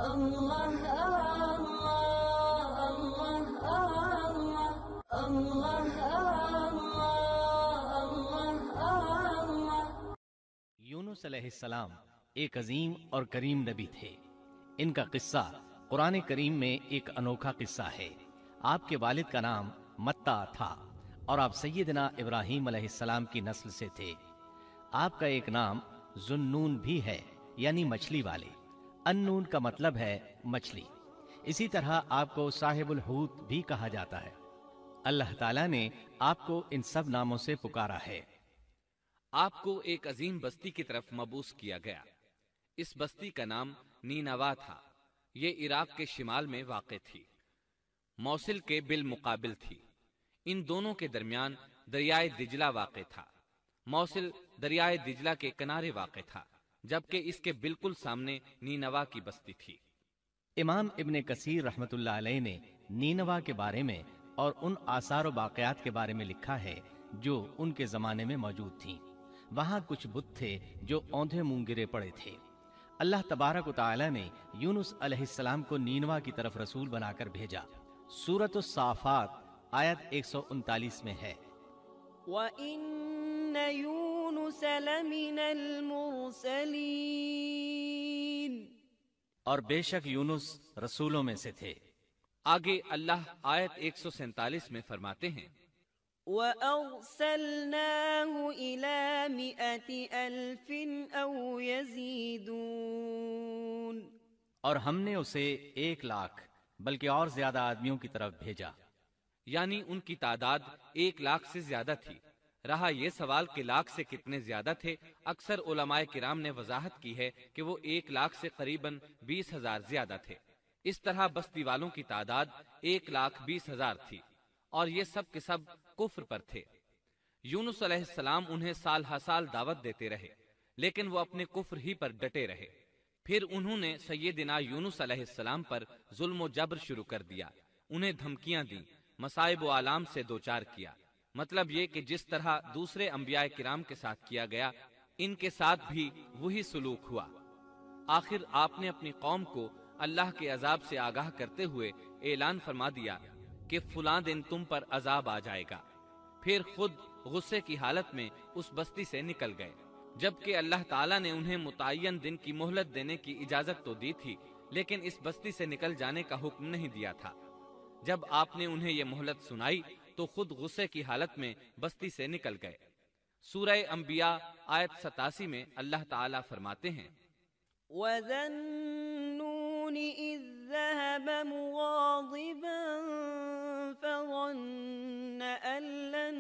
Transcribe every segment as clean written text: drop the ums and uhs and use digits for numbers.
اللہ اللہ اللہ اللہ۔ یونس علیہ السلام ایک عظیم اور کریم نبی تھے۔ ان کا قصہ قرآن کریم میں ایک انوکھا قصہ ہے۔ آپ کے والد کا نام متع تھا اور آپ سیدنا ابراہیم علیہ السلام کی نسل سے تھے۔ آپ کا ایک نام ذُوالنُون بھی ہے، یعنی مچھلی والے۔ النون کا مطلب ہے مچھلی۔ اسی طرح آپ کو صاحب الحوت بھی کہا جاتا ہے۔ اللہ تعالیٰ نے آپ کو ان سب ناموں سے پکارا ہے۔ آپ کو ایک عظیم بستی کی طرف مبعوث کیا گیا۔ اس بستی کا نام نینوا تھا۔ یہ عراق کے شمال میں واقع تھی، موصل کے بالمقابل تھی۔ ان دونوں کے درمیان دریائے دجلہ واقع تھا۔ موصل دریائے دجلہ کے کنارے واقع تھا، جبکہ اس کے بالکل سامنے نینوا کی بستی تھی۔ امام ابن کثیر رحمۃ اللہ علیہ نے نینوا کے بارے میں اور ان آثار و باقیات کے بارے میں لکھا ہے جو ان کے زمانے میں موجود تھیں۔ وہاں کچھ بت تھے جو اوندھے منہ گرے پڑے تھے۔ اللہ تبارک و تعالی نے یونس علیہ السلام کو نینوا کی طرف رسول بنا کر بھیجا۔ سورۃ الصافات آیت 139 میں ہے، وَإِنَّ يُونُسَ لَمِنَ الْمُرْسَلِينَ، اور بے شک یونس رسولوں میں سے تھے۔ آگے اللہ آیت 147 میں فرماتے ہیں، وَأَرْسَلْنَاهُ إِلَى 100,000 أَوْ يَزِيدُونَ، اور ہم نے اسے 1,00,000 بلکہ اور زیادہ آدمیوں کی طرف بھیجا۔ یعنی ان کی تعداد 1,00,000 سے زیادہ تھی۔ رہا یہ سوال کہ لاکھ سے کتنے زیادہ تھے، اکثر علماء کرام نے وضاحت کی ہے کہ وہ 1,00,000 سے قریباً 20,000 زیادہ تھے۔ اس طرح بستی والوں کی تعداد 1,20,000 تھی، اور یہ سب کے سب کفر پر تھے۔ یونس علیہ السلام انہیں سال ہر سال دعوت دیتے رہے، لیکن وہ اپنے کفر ہی پر ڈٹے رہے۔ پھر انہوں نے سیدنا یونس علیہ السلام پر ظلم و جبر شروع کر دیا، انہیں دھمکیاں دیں، مصائب و آلام سے دوچار کیا۔ مطلب یہ کہ جس طرح دوسرے انبیاء کرام کے ساتھ کیا گیا، ان کے ساتھ بھی وہی سلوک ہوا۔ آخر آپ نے اپنی قوم کو اللہ کے عذاب سے آگاہ کرتے ہوئے اعلان فرما دیا کہ فلاں دن تم پر عذاب آ جائے گا۔ پھر خود غصے کی حالت میں اس بستی سے نکل گئے، جبکہ اللہ تعالیٰ نے انہیں متعین دن کی مہلت دینے کی اجازت تو دی تھی، لیکن اس بستی سے نکل جانے کا حکم نہیں دیا تھا۔ جب آپ نے انہیں یہ مہلت سنائی تو خود غصے کی حالت میں بستی سے نکل گئے۔ سورہ انبیاء آیت 87 میں اللہ تعالیٰ فرماتے ہیں، وَذَا النُّونِ إِذ ذَّهَبَ مُغَاضِبًا فَظَنَّ أَن لَّن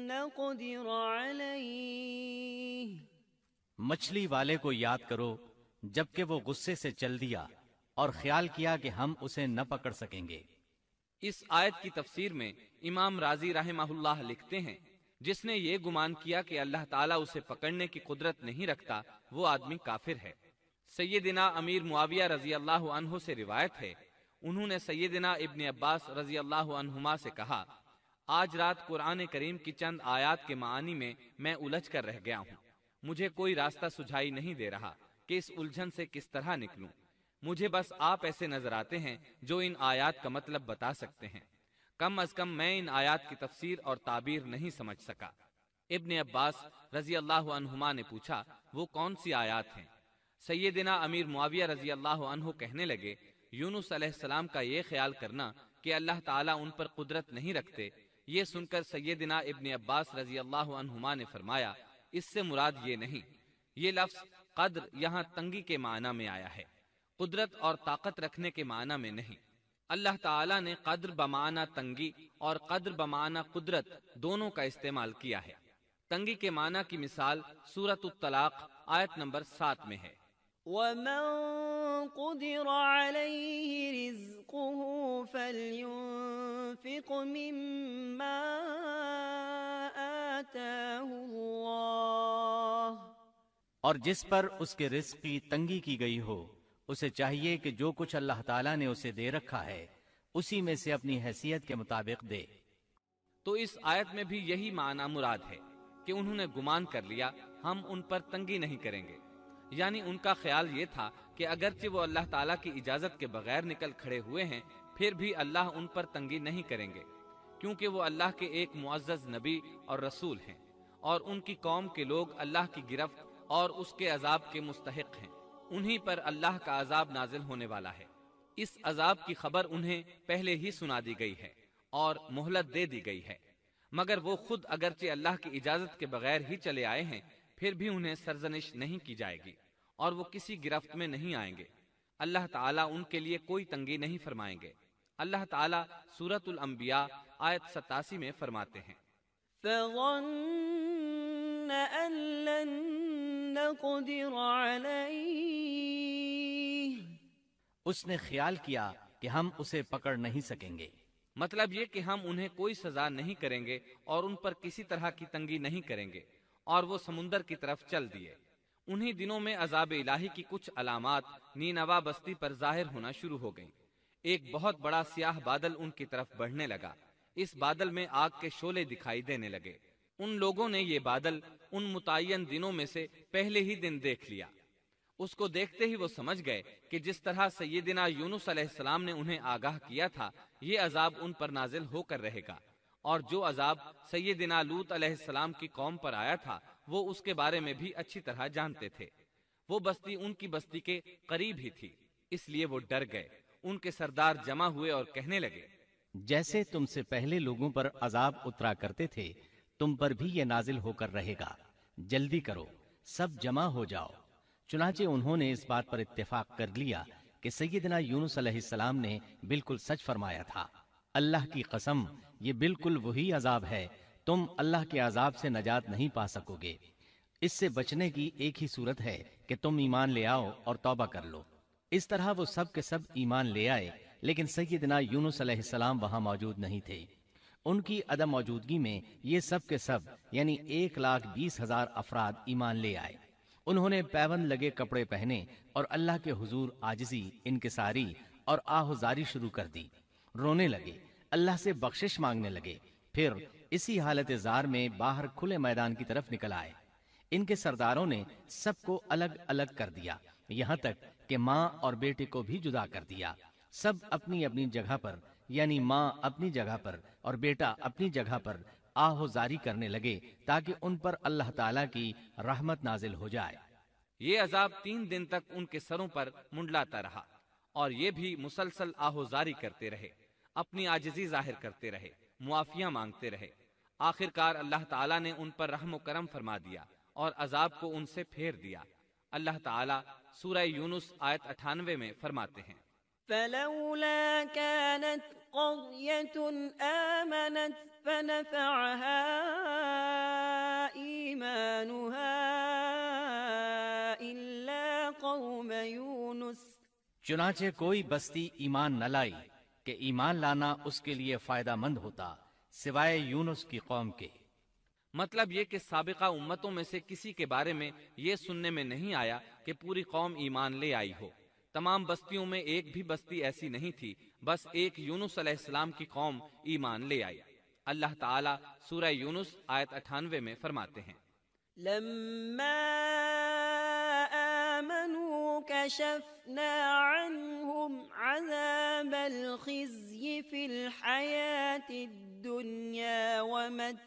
نَّقْدِرَ عَلَيْهِ، مچھلی والے کو یاد کرو جبکہ وہ غصے سے چل دیا اور خیال کیا کہ ہم اسے نہ پکڑ سکیں گے۔ اس آیت کی تفسیر میں امام رازی رحمہ اللہ لکھتے ہیں، جس نے یہ گمان کیا کہ اللہ تعالیٰ اسے پکڑنے کی قدرت نہیں رکھتا، وہ آدمی کافر ہے۔ سیدنا امیر معاویہ رضی اللہ عنہ سے روایت ہے، انہوں نے سیدنا ابن عباس رضی اللہ عنہما سے کہا، آج رات قرآن کریم کی چند آیات کے معانی میں میں الجھ کر رہ گیا ہوں۔ مجھے کوئی راستہ سجھائی نہیں دے رہا کہ اس الجھن سے کس طرح نکلوں۔ مجھے بس آپ ایسے نظر آتے ہیں جو ان آیات کا مطلب بتا سکتے ہیں۔ کم از کم میں ان آیات کی تفسیر اور تعبیر نہیں سمجھ سکا۔ ابن عباس رضی اللہ عنہما نے پوچھا، وہ کون سی آیات ہیں؟ سیدنا امیر معاویہ رضی اللہ عنہ کہنے لگے، یونس علیہ السلام کا یہ خیال کرنا کہ اللہ تعالیٰ ان پر قدرت نہیں رکھتے۔ یہ سن کر سیدنا ابن عباس رضی اللہ عنہما نے فرمایا، اس سے مراد یہ نہیں۔ یہ لفظ قدر یہاں تنگی کے معنی میں آیا ہے، قدرت اور طاقت رکھنے کے معنی میں نہیں۔ اللہ تعالیٰ نے قدر بمعنی تنگی اور قدر بمعنی قدرت دونوں کا استعمال کیا ہے۔ تنگی کے معنی کی مثال سورۃ الطلاق آیت نمبر 7 میں ہے، وَمَن قُدِرَ عَلَيْهِ رِزْقُهُ فَلْيُنفِقْ مِمَّا آتَاهُ اللَّهُ، اور جس پر اس کے رزق کی تنگی کی گئی ہو، اسے چاہیے کہ جو کچھ اللہ تعالیٰ نے اسے دے رکھا ہے اسی میں سے اپنی حیثیت کے مطابق دے۔ تو اس آیت میں بھی یہی معنی مراد ہے کہ انہوں نے گمان کر لیا ہم ان پر تنگی نہیں کریں گے، یعنی ان کا خیال یہ تھا کہ اگرچہ وہ اللہ تعالیٰ کی اجازت کے بغیر نکل کھڑے ہوئے ہیں، پھر بھی اللہ ان پر تنگی نہیں کریں گے، کیونکہ وہ اللہ کے ایک معزز نبی اور رسول ہیں، اور ان کی قوم کے لوگ اللہ کی گرفت اور اس کے عذاب کے مستحق ہیں۔ انہی پر اللہ کا عذاب نازل ہونے والا ہے۔ اس عذاب کی خبر انہیں پہلے ہی سنا دی گئی ہے اور مہلت دے دی گئی ہے، مگر وہ خود اگرچہ اللہ کی اجازت کے بغیر ہی چلے آئے ہیں، پھر بھی انہیں سرزنش نہیں کی جائے گی اور وہ کسی گرفت میں نہیں آئیں گے۔ اللہ تعالیٰ ان کے لیے کوئی تنگی نہیں فرمائیں گے۔ اللہ تعالیٰ سورۃ الانبیاء آیت 87 میں فرماتے ہیں، فظن أن لن نقدر عليه اس نے خیال کیا کہ ہم اسے پکڑ نہیں سکیں گے۔ مطلب یہ کہ ہم انہیں کوئی سزا نہیں کریں گے اور ان پر کسی طرح کی تنگی نہیں کریں گے، اور وہ سمندر کی طرف چل دیے۔ انہی دنوں میں عذاب الہی کی کچھ علامات نینوا بستی پر ظاہر ہونا شروع ہو گئیں۔ ایک بہت بڑا سیاہ بادل ان کی طرف بڑھنے لگا۔ اس بادل میں آگ کے شعلے دکھائی دینے لگے۔ ان لوگوں نے یہ بادل ان متعین دنوں میں سے پہلے ہی دن دیکھ لیا۔ اس کو دیکھتے ہی وہ سمجھ گئے کہ جس طرح سیدنا یونس علیہ السلام نے انہیں آگاہ کیا تھا، یہ عذاب ان پر نازل ہو کر رہے گا، اور جو عذاب سیدنا لوط علیہ السلام کی قوم پر آیا تھا وہ اس کے بارے میں بھی اچھی طرح جانتے تھے۔ وہ بستی ان کی بستی کے قریب ہی تھی، اس لیے وہ ڈر گئے۔ ان کے سردار جمع ہوئے اور کہنے لگے، جیسے تم سے پہلے لوگوں پر عذاب اترا کرتے تھے، تم پر بھی یہ نازل ہو کر رہے گا، جلدی کرو، سب جمع ہو جاؤ۔ چنانچہ انہوں نے اس بات پر اتفاق کر لیا کہ سیدنا یونس علیہ السلام نے بالکل سچ فرمایا تھا۔ اللہ کی قسم، یہ بالکل وہی عذاب ہے، تم اللہ کے عذاب سے نجات نہیں پا سکو گے۔ اس سے بچنے کی ایک ہی صورت ہے کہ تم ایمان لے آؤ اور توبہ کر لو۔ اس طرح وہ سب کے سب ایمان لے آئے، لیکن سیدنا یونس علیہ السلام وہاں موجود نہیں تھے۔ ان کی عدم موجودگی میں یہ سب کے سب یعنی 1,20,000 افراد ایمان لے آئے۔ انہوں نے پیوند لگے کپڑے پہنے اور اللہ کے حضور عاجزی، انکساری اور آہوزاری شروع کر دی، رونے لگے، اللہ سے بخشش مانگنے لگے، پھر اسی حالت زار میں باہر کھلے میدان کی طرف نکل آئے۔ ان کے سرداروں نے سب کو الگ الگ کر دیا، یہاں تک کہ ماں اور بیٹے کو بھی جدا کر دیا۔ سب اپنی اپنی جگہ پر یعنی ماں اپنی جگہ پر اور بیٹا اپنی جگہ پر آہوزاری کرنے لگے تاکہ ان پر اللہ تعالیٰ کی رحمت نازل ہو جائے۔ یہ عذاب 3 دن تک ان کے سروں پر منڈلاتا رہا، اور یہ بھی مسلسل آہوزاری کرتے رہے، اپنی عاجزی ظاہر کرتے رہے، معافیاں مانگتے رہے۔ آخر کار اللہ تعالیٰ نے ان پر رحم و کرم فرما دیا اور عذاب کو ان سے پھیر دیا۔ اللہ تعالیٰ سورہ یونس آیت 98 میں فرماتے ہیں، فلولا كانت قرية آمنت فنفعها إيمانها إلا قوم يونس چنانچہ کوئی بستی ایمان نہ لائی کہ ایمان لانا اس کے لیے فائدہ مند ہوتا سوائے یونس کی قوم کے۔ مطلب یہ کہ سابقہ امتوں میں سے کسی کے بارے میں یہ سننے میں نہیں آیا کہ پوری قوم ایمان لے آئی ہو۔ تمام بستیوں میں ایک بھی بستی ایسی نہیں تھی، بس ایک یونس علیہ السلام کی قوم ایمان لے آئی۔ اللہ تعالیٰ سورہ یونس آیت 98 میں فرماتے ہیں، لما آمنوا كشفنا عنهم عذاب الخزي في الحياة الدنيا ومتعناهم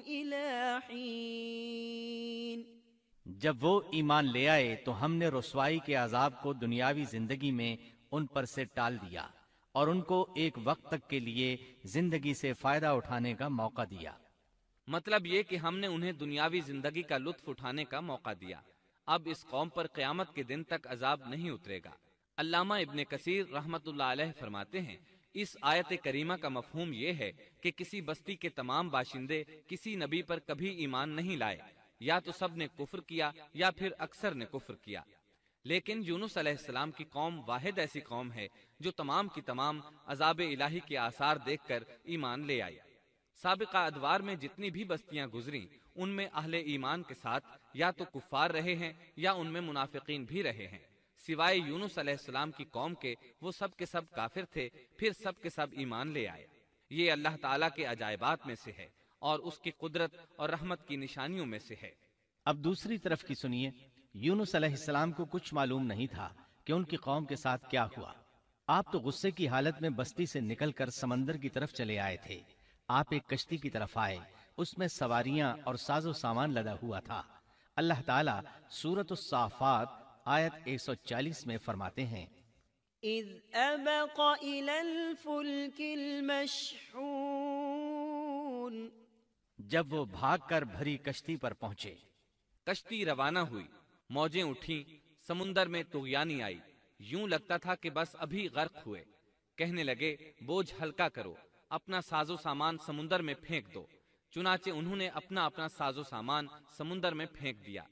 إلى حين۔ جب وہ ایمان لے آئے تو ہم نے رسوائی کے عذاب کو دنیاوی زندگی میں ان پر سے ٹال دیا اور ان کو ایک وقت تک کے لیے زندگی سے فائدہ اٹھانے کا موقع دیا۔ مطلب یہ کہ ہم نے انہیں دنیاوی زندگی کا لطف اٹھانے کا موقع دیا۔ اب اس قوم پر قیامت کے دن تک عذاب نہیں اترے گا۔ علامہ ابن کثیر رحمت اللہ علیہ فرماتے ہیں، اس آیت کریمہ کا مفہوم یہ ہے کہ کسی بستی کے تمام باشندے کسی نبی پر کبھی ایمان نہیں لائے، یا تو سب نے کفر کیا یا پھر اکثر نے کفر کیا، لیکن یونس علیہ السلام کی قوم واحد ایسی قوم ہے جو تمام کی تمام عذاب الہی کے آثار دیکھ کر ایمان لے آئی۔ سابقہ ادوار میں جتنی بھی بستیاں گزریں ان میں اہل ایمان کے ساتھ یا تو کفار رہے ہیں یا ان میں منافقین بھی رہے ہیں، سوائے یونس علیہ السلام کی قوم کے وہ سب کے سب کافر تھے، پھر سب کے سب ایمان لے آئے۔ یہ اللہ تعالیٰ کے عجائبات میں سے ہے اور اس کی قدرت اور رحمت کی نشانیوں میں سے ہے۔ اب دوسری طرف کی سنیے، یونس علیہ السلام کو کچھ معلوم نہیں تھا کہ ان کی قوم کے ساتھ کیا ہوا۔ آپ تو غصے کی حالت میں بستی سے نکل کر سمندر کی طرف چلے آئے تھے۔ آپ ایک کشتی کی طرف آئے، اس میں سواریاں اور ساز و سامان لدا ہوا تھا۔ اللہ تعالیٰ سورۃ الصافات آیت 140 میں فرماتے ہیں، إذ أبق إلى الفلك المشحون جب وہ بھاگ کر بھری کشتی پر پہنچے۔ کشتی روانہ ہوئی، موجیں اٹھیں، سمندر میں طغیانی آئی، یوں لگتا تھا کہ بس ابھی غرق ہوئے۔ کہنے لگے بوجھ ہلکا کرو، اپنا ساز و سامان سمندر میں پھینک دو۔ چنانچہ انہوں نے اپنا اپنا ساز و سامان سمندر میں پھینک دیا۔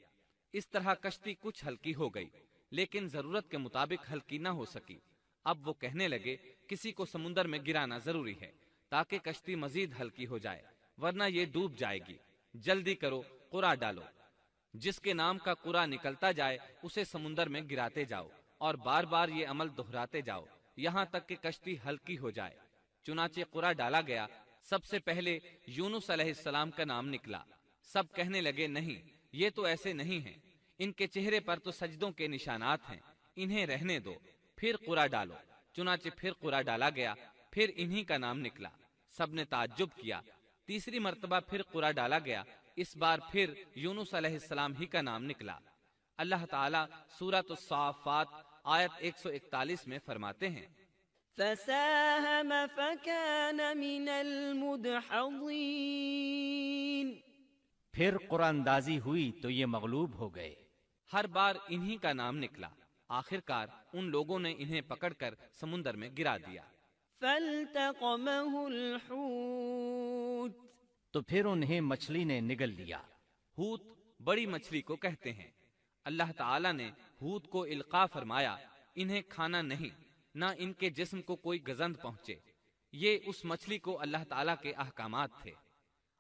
اس طرح کشتی کچھ ہلکی ہو گئی، لیکن ضرورت کے مطابق ہلکی نہ ہو سکی۔ اب وہ کہنے لگے کسی کو سمندر میں گرانا ضروری ہے تاکہ کشتی مزید ہلکی ہو جائے، ورنہ یہ ڈوب جائے گی۔ جلدی کرو، قرع ڈالو۔ جس کے نام کا قرع نکلتا جائے اسے سمندر میں گراتے جاؤ، اور بار بار یہ عمل دہراتے جاؤ یہاں تک کہ کشتی ہلکی ہو جائے۔ چنانچہ قرع ڈالا گیا۔ سب سے پہلے یونس علیہ السلام کا نام نکلا۔ سب کہنے لگے نہیں، یہ تو ایسے نہیں ہیں، ان کے چہرے پر تو سجدوں کے نشانات ہیں، انہیں رہنے دو، پھر قرع ڈالو۔ چنانچہ پھر قرع ڈالا گیا، پھر انہی کا نام نکلا۔ سب نے تعجب کیا۔ تیسری مرتبہ پھر قرع ڈالا گیا، اس بار پھر یونس علیہ السلام ہی کا نام نکلا۔ اللہ تعالیٰ سورۃ الصافات آیت 141 میں فرماتے ہیں، فساهم فكان من المدحضين پھر قرآن اندازی ہوئی تو یہ مغلوب ہو گئے۔ ہر بار انہی کا نام نکلا۔ آخر کار ان لوگوں نے انہیں پکڑ کر سمندر میں گرا دیا۔ فالتقمه الحوت تو پھر انہیں مچھلی نے نگل لیا۔ ہوت بڑی مچھلی کو کہتے ہیں۔ اللہ تعالیٰ نے ہوت کو القاء فرمایا، انہیں کھانا نہیں، نہ ان کے جسم کو کوئی گزند پہنچے۔ یہ اس مچھلی کو اللہ تعالیٰ کے احکامات تھے۔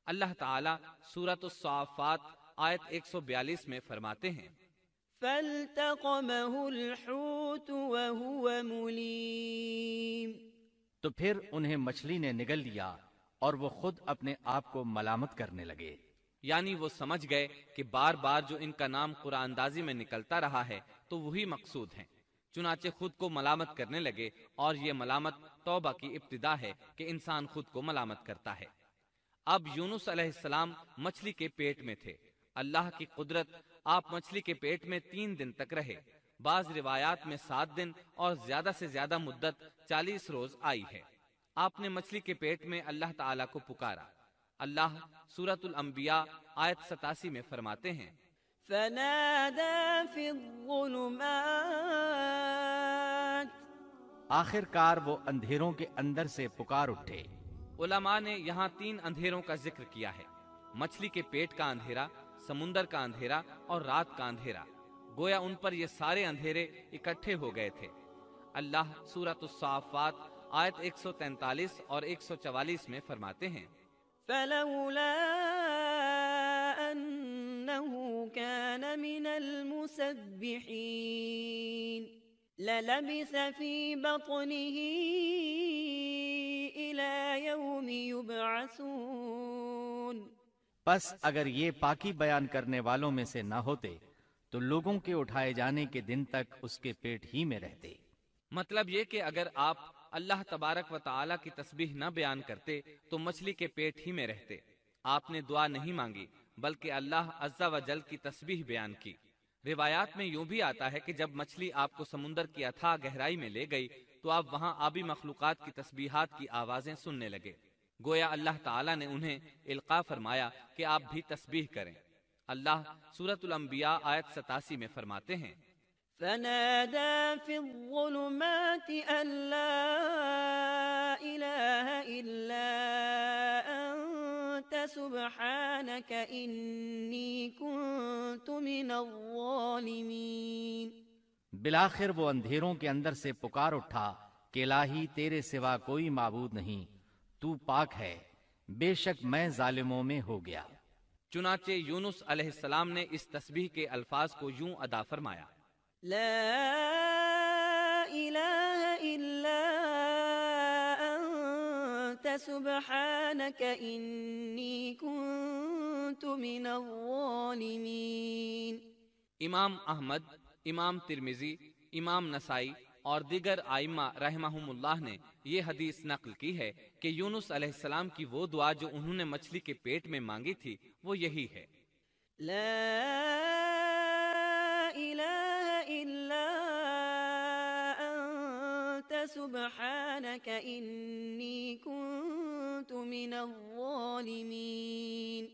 اللہ تعالیٰ سورۃ الصافات آیت 142 میں فرماتے ہیں، فالتقمه الحوت وهو مليم تو پھر انہیں مچھلی نے نگل لیا اور وہ خود اپنے آپ کو ملامت کرنے لگے۔ یعنی وہ سمجھ گئے کہ بار بار جو ان کا نام قرآن اندازی میں نکلتا رہا ہے تو وہی مقصود ہیں۔ چنانچہ خود کو ملامت کرنے لگے، اور یہ ملامت توبہ کی ابتدا ہے کہ انسان خود کو ملامت کرتا ہے۔ اب یونس علیہ السلام مچھلی کے پیٹ میں تھے۔ اللہ کی قدرت، آپ مچھلی کے پیٹ میں 3 دن تک رہے۔ بعض روایات میں 7 دن اور زیادہ سے زیادہ مدت 40 روز آئی ہے۔ آپ نے مچھلی کے پیٹ میں اللہ تعالیٰ کو پکارا۔ اللہ سورۃ الانبیاء آیت 87 میں فرماتے ہیں، فنادى في الظلمات آخر کار وہ اندھیروں کے اندر سے پکار اٹھے۔ علماء نے یہاں 3 اندھیروں کا ذکر کیا ہے، مچھلی کے پیٹ کا اندھیرا، سمندر کا اندھیرا اور رات کا اندھیرا۔ گویا ان پر یہ سارے اندھیرے اکٹھے ہو گئے تھے۔ اللہ سورۃ الصافات آیت 143 اور 144 میں فرماتے ہیں، فلولا أنه كان من المسبحين للبث في بطنه إلى يوم يبعثون پس اگر یہ پاکی بیان کرنے والوں میں سے نہ ہوتے تو لوگوں کے اٹھائے جانے کے دن تک اس کے پیٹ ہی میں رہتے۔ مطلب یہ کہ اگر آپ اللہ تبارک و تعالیٰ کی تسبیح نہ بیان کرتے تو مچھلی کے پیٹ ہی میں رہتے۔ آپ نے دعا نہیں مانگی بلکہ اللہ عز و جل کی تسبیح بیان کی۔ روایات میں یوں بھی آتا ہے کہ جب مچھلی آپ کو سمندر کی اتھاہ گہرائی میں لے گئی تو آپ وہاں آبی مخلوقات کی تسبیحات کی آوازیں سننے لگے۔ گویا اللہ تعالیٰ نے انہیں القاء فرمایا کہ آپ بھی تسبیح کریں۔ اللہ سورۃ الانبیاء آیت 87 میں فرماتے ہیں، فنادى في الظلمات أن لا إله إلا أنت سبحانك إني كنت من الظالمين بالآخر وہ اندھیروں کے اندر سے پکار اٹھا کہ الہی تیرے سوا کوئی معبود نہیں، تو پاک ہے، بے شک میں ظالموں میں ہو گیا۔ چنانچہ یونس علیہ السلام نے اس تسبیح کے الفاظ کو یوں ادا فرمایا، لا إله إلا أنت سبحانك إني كنت من الظالمين الظالمين. امام احمد، امام ترمذی، امام نسائی اور دیگر ائمہ رحمہم اللہ نے یہ حدیث نقل کی ہے کہ یونس علیہ السلام کی وہ دعا جو انہوں نے مچھلی کے پیٹ میں مانگی تھی وہ یہی ہے: لا إله إلا أنت سبحانك إني كنت من الظالمين.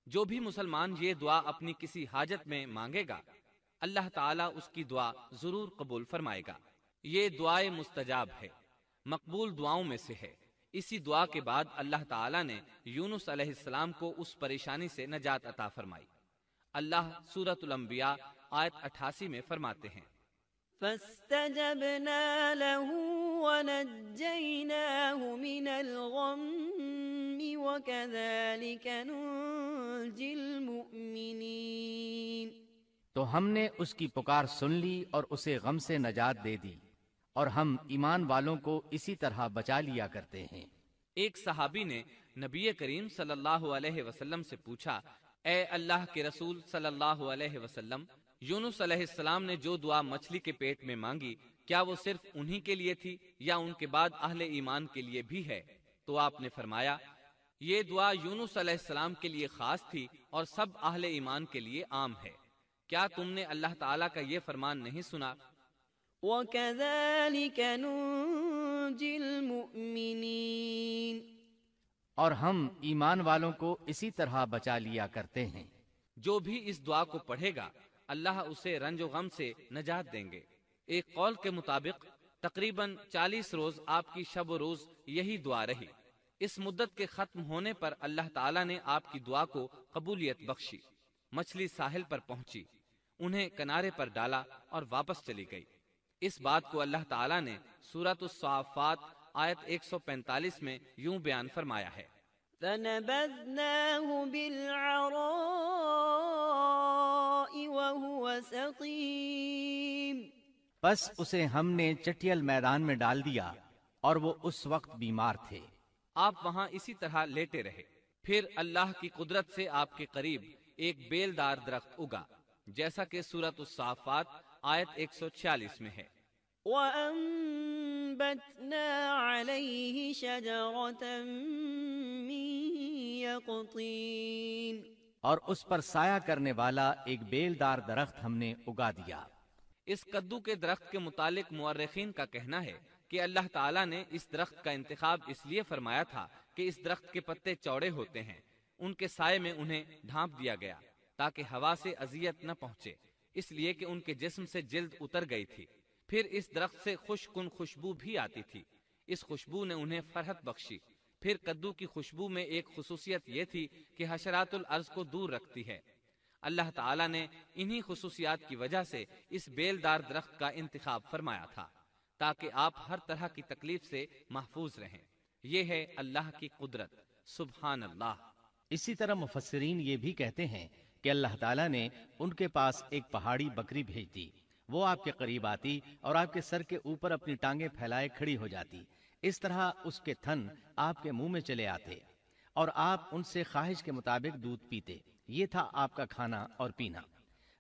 جو بھی مسلمان یہ دعا اپنی کسی حاجت میں مانگے گا اللہ تعالیٰ اس کی دعا ضرور قبول فرمائے گا. یہ دعائے مستجاب ہے، مقبول دعاؤں میں سے ہے. اسی دعا کے بعد اللہ تعالیٰ نے یونس علیہ السلام کو اس پریشانی سے نجات عطا فرمائی. اللہ سورۃ الانبیاء آیت 88 میں فرماتے ہیں: فاستجبنا له ونجيناه من الغم وكذلك ننجي المؤمنين. تو ہم نے اس کی پکار سن لی اور اسے غم سے نجات دے دی، اور ہم ایمان والوں کو اسی طرح بچا لیا کرتے ہیں. ایک صحابی نے نبی کریم صلی اللہ علیہ وسلم سے پوچھا: اے اللہ کے رسول صلی اللہ علیہ وسلم، یونس علیہ السلام نے جو دعا مچھلی کے پیٹ میں مانگی کیا وہ صرف انہی کے لیے تھی یا ان کے بعد اہل ایمان کے لیے بھی ہے؟ تو آپ نے فرمایا: یہ دعا یونس علیہ السلام کے لیے خاص تھی اور سب اہل ایمان کے لیے عام ہے. کیا تم نے اللہ تعالیٰ کا یہ فرمان نہیں سنا؟ وَكَذَلِكَ نُنْجِي الْمُؤْمِنِينَ. اور ہم ایمان والوں کو اسی طرح بچا لیا کرتے ہیں. جو بھی اس دعا کو پڑھے گا اللہ اسے رنج و غم سے نجات دیں گے. ایک قول کے مطابق تقریباً 40 روز آپ کی شب و روز یہی دعا رہی. اس مدت کے ختم ہونے پر اللہ تعالیٰ نے آپ کی دعا کو قبولیت بخشی. مچھلی ساحل پر پہنچی، انہیں کنارے پر ڈالا اور واپس چلی گئی. اس بات کو اللہ تعالیٰ نے سورۃ الصافات آیت 145 میں یوں بیان فرمایا ہے: فَنَبَذْنَاهُ بِالْعَرَاءِ وَهُوَ سَقِيمٌ. پس اسے ہم نے چٹیل میدان میں ڈال دیا اور وہ اس وقت بیمار تھے. آپ وہاں اسی طرح لیٹے رہے. پھر اللہ کی قدرت سے آپ کے قریب ایک بیلدار درخت اگا، جیسا کہ سورۃ الصافات آیت 146 میں ہے: وَأَنبَتْنَا عَلَيْهِ شَجَرَةً مِّن يَقْطِينٍ. اور اس پر سایہ کرنے والا ایک بیلدار درخت ہم نے اگا دیا. اس کدو کے درخت کے متعلق مورخین کا کہنا ہے کہ اللہ تعالیٰ نے اس درخت کا انتخاب اس لیے فرمایا تھا کہ اس درخت کے پتے چوڑے ہوتے ہیں، ان کے سائے میں انہیں ڈھانپ دیا گیا تاکہ ہوا سے اذیت نہ پہنچے، اس لیے کہ ان کے جسم سے جلد اتر گئی تھی. پھر اس درخت سے خشکن خوشبو بھی آتی تھی، اس خوشبو نے انہیں فرحت بخشی. پھر کدو کی خوشبو میں ایک خصوصیت یہ تھی کہ حشرات الارض کو دور رکھتی ہے. اللہ تعالیٰ نے انہی خصوصیات کی وجہ سے اس بیلدار درخت کا انتخاب فرمایا تھا تاکہ آپ ہر طرح کی تکلیف سے محفوظ رہیں. یہ ہے اللہ کی قدرت. سبحان اللہ. اسی طرح مفسرین یہ بھی کہتے ہیں کہ اللہ تعالیٰ نے ان کے پاس ایک پہاڑی بکری بھیج دی. وہ آپ کے قریب آتی اور آپ کے سر کے اوپر اپنی ٹانگیں پھیلائے کھڑی ہو جاتی. اس طرح اس کے تھن آپ کے منہ میں چلے آتے اور آپ ان سے خواہش کے مطابق دودھ پیتے. یہ تھا آپ کا کھانا اور پینا.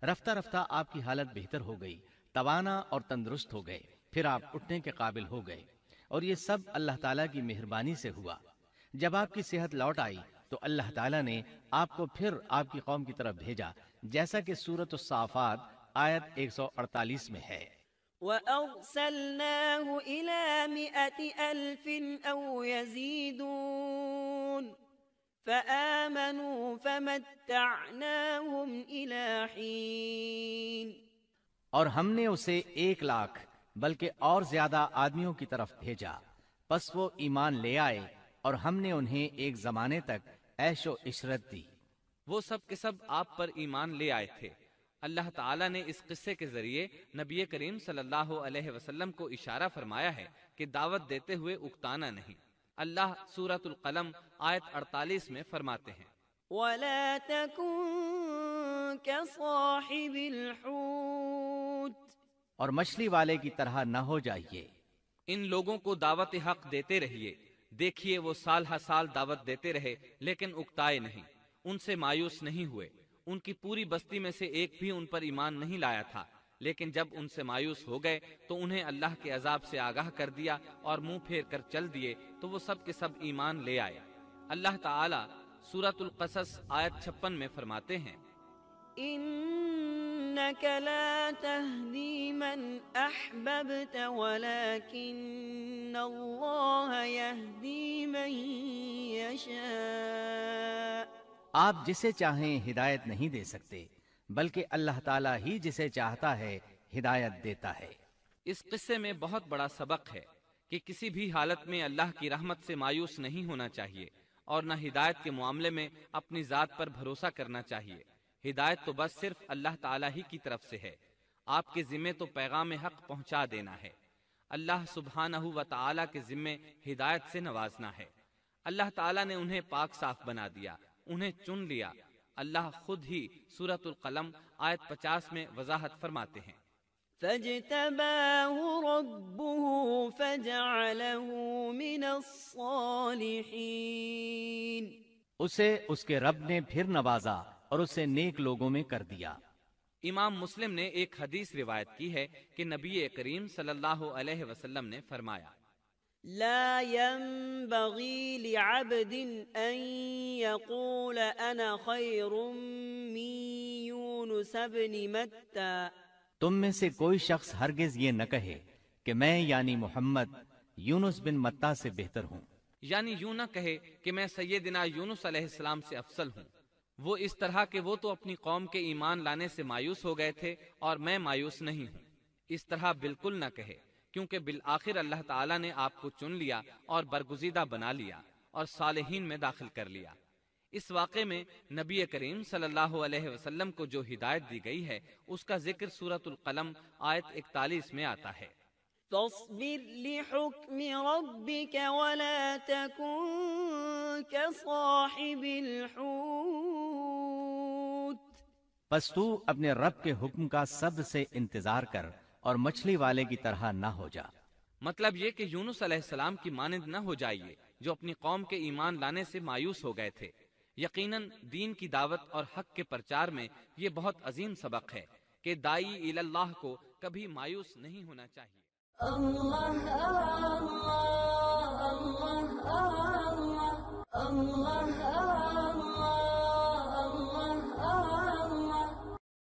رفتہ رفتہ آپ کی حالت بہتر ہو گئی، توانا اور تندرست ہو گئے. پھر آپ اٹھنے کے قابل ہو گئے، اور یہ سب اللہ تعالیٰ کی مہربانی سے ہوا. جب آپ کی صحت لوٹ آئی تو اللہ تعالیٰ نے آپ کو پھر آپ کی قوم کی طرف بھیجا، جیسا کہ سورۃ الصافات آیت 148 میں ہے: وَأَرْسَلْنَاهُ إِلَى 100,000 أَوْ يَزِيدُونَ فَآمَنُوا فَمَتَّعْنَاهُمْ إِلَى حِينٍ. اور ہم نے اسے 1,00,000 بلکہ اور زیادہ آدمیوں کی طرف بھیجا، پس وہ ایمان لے آئے اور ہم نے انہیں ایک زمانے تک عیش و عشرت دی. وہ سب کے سب آپ پر ایمان لے آئے تھے. اللہ تعالیٰ نے اس قصے کے ذریعے نبی کریم صلی اللہ علیہ وسلم کو اشارہ فرمایا ہے کہ دعوت دیتے ہوئے اکتانا نہیں. اللہ سورۃ القلم آیت 48 میں فرماتے ہیں: وَلَا تَكُن كَصَاحِبِ الْحُوتِ. اور مچھلی والے کی طرح نہ ہو جائیے. ان لوگوں کو دعوت حق دیتے رہیے. دیکھیے وہ سال ہر سال دعوت دیتے رہے لیکن اکتائے نہیں، ان سے مایوس نہیں ہوئے. ان کی پوری بستی میں سے ایک بھی ان پر ایمان نہیں لایا تھا، لیکن جب ان سے مایوس ہو گئے تو انہیں اللہ کے عذاب سے آگاہ کر دیا اور منہ پھیر کر چل دیے، تو وہ سب کے سب ایمان لے آئے۔ اللہ تعالی سورۃ القصص آیت 56 میں فرماتے ہیں، إنك لا تهدي من أحببت ولكن الله يهدي من يشاء۔ آپ جسے چاہیں ہدایت نہیں دے سکتے، بلکہ اللہ تعالیٰ ہی جسے چاہتا ہے ہدایت دیتا ہے۔ اس قصے میں بہت بڑا سبق ہے کہ کسی بھی حالت میں اللہ کی رحمت سے مایوس نہیں ہونا چاہیے، اور نہ ہدایت کے معاملے میں اپنی ذات پر بھروسہ کرنا چاہیے۔ ہدایت تو بس صرف اللہ تعالیٰ ہی کی طرف سے ہے، آپ کے ذمے تو پیغام حق پہنچا دینا ہے۔ اللہ سبحانہ و تعالیٰ کے ذمے ہدایت سے نوازنا ہے۔ اللہ تعالیٰ نے انہیں پاک صاف بنا دیا، انہیں چن لیا۔ اللہ خود ہی سورۃ القلم آیت 50 میں وضاحت فرماتے ہیں، فاجتباه ربه فجعله من الصالحين۔ اسے اس کے رب نے پھر نوازا اور اسے نیک لوگوں میں کر دیا۔ امام مسلم نے ایک حدیث روایت کی ہے کہ نبی کریم صلی اللہ علیہ وسلم نے فرمایا، لا ينبغي لعبد أن يقول أنا خير من يونس بن متى۔ تم میں سے کوئی شخص ہرگز یہ نہ کہے کہ میں یعنی محمد یونس بن متی سے بہتر ہوں، یعنی یوں نہ کہے کہ میں سیدنا یونس علیہ السلام سے افضل ہوں، وہ اس طرح کہ وہ تو اپنی قوم کے ایمان لانے سے مایوس ہو گئے تھے اور میں مایوس نہیں ہوں۔ اس طرح بالکل نہ کہے، کیونکہ بالآخر اللہ تعالیٰ نے آپ کو چن لیا اور برگزیدہ بنا لیا اور صالحین میں داخل کر لیا۔ اس واقعے میں نبی کریم صلی اللہ علیہ وسلم کو جو ہدایت دی گئی ہے اس کا ذکر سورۃ القلم آیت 41 میں آتا ہے، فاصبر لحكم ربك ولا تكن كصاحب الحوت۔ پس تو اپنے رب کے حکم کا صبر سے انتظار کر اور مچھلی والے کی طرح نہ ہو جا۔ مطلب یہ کہ یونس علیہ السلام کی مانند نہ ہو جائیے جو اپنی قوم کے ایمان لانے سے مایوس ہو گئے تھے۔ یقیناً دین کی دعوت اور حق کے پرچار میں یہ بہت عظیم سبق ہے کہ داعی الی اللہ کو کبھی مایوس نہیں ہونا چاہیے۔ اللہ اللہ اللہ اللہ اللہ اللہ